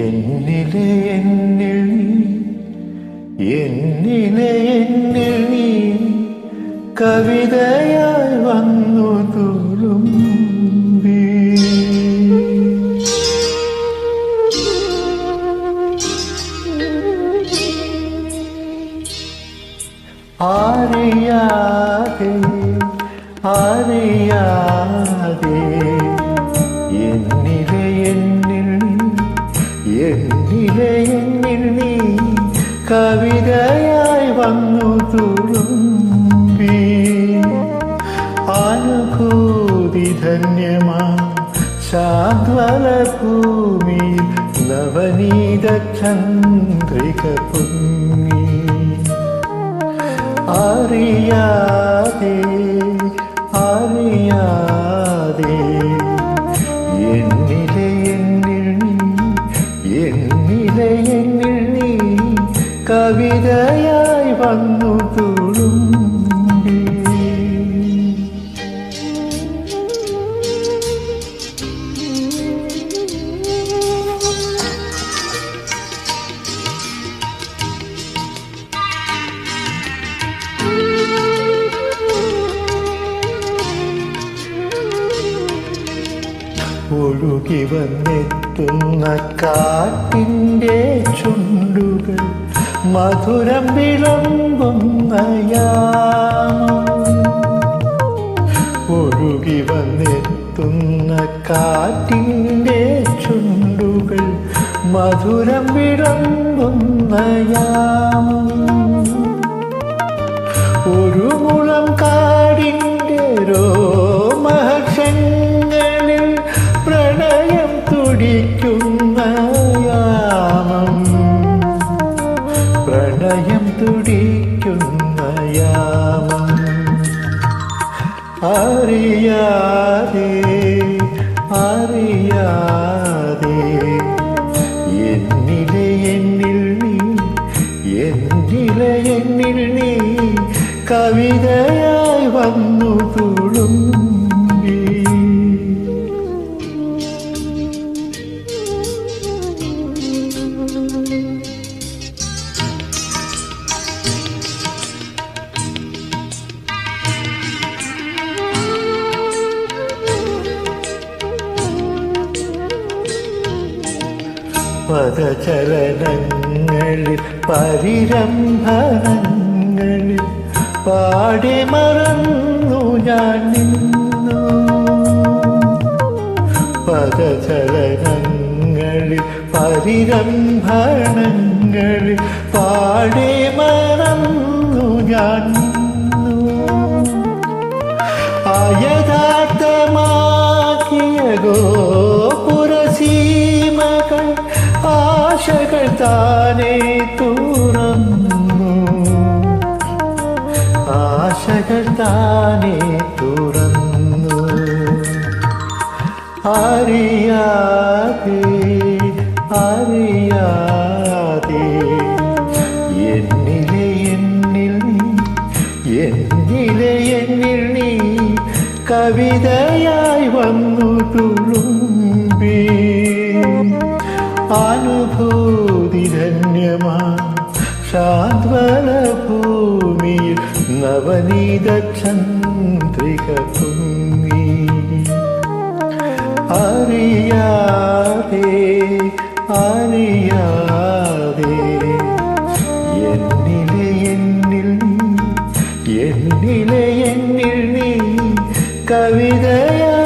എന്നിലെ എന്നിൽ നീ കവിതയായി വന്നു തുളുമ്പി. അറിയാതെ എന്നിലെ എന്നിൽ നീ കവിതയായി വന്നു തുളുമ്പി. അനുഭൂതി ധന്യമാ ശാദ്വല ഭൂമിയിൽ നവനീത ചന്ദ്രിക പൊങ്ങി. അറിയാതെ എന്നിലെ എന്നിൽ നീ കവിതയായി വന്നു തുളുമ്പി. ഒഴുകി വന്നെത്തുന്ന കാറ്റിൻ്റെ ചുണ്ടുകൾ മധുരം വിളമ്പുന്ന യാമം. ഒഴുകി വന്നെത്തുന്ന കാറ്റിൻ്റെ ചുണ്ടുകൾ മധുരം വിളമ്പുന്ന യാമം. ഒരു മുളം കാടിൻ്റെ രോമഹർഷങ്ങളിൽ പ്രണയം തുടിക്കുന്ന യാമം. പ്രണയം തുടിക്കുന്ന യാമം. അറിയാതെ എന്നിലെ എന്നിൽ നീ കവിതയായി വന്നു തുളുമ്പി. പദചലനങ്ങളിൽ പരിരംഭണങ്ങളിൽ പാടി മറന്നു ഞാൻ നിന്നു. പദചലനങ്ങളിൽ പരിരംഭണങ്ങളിൽ പാടി മറന്നു ഞാൻ നിന്നു. അയഥാർത്ഥമാക്കിയ ഗോപുരസീമകൾ ആശകൾ താനേ തുറന്നു. ആശകൾ താനേ തുറന്നു. അറിയാതെ എന്നിലെ എന്നിൽ നീ കവിതയായി വന്നു തുളുമ്പി. അനുഭൂതി ധന്യമാ ശാദ്വല ഭൂമിയിൽ നവനീത ചന്ദ്രിക പൊങ്ങി. അറിയാതെ എന്നിലെ എന്നിൽ നീ കവിതയാ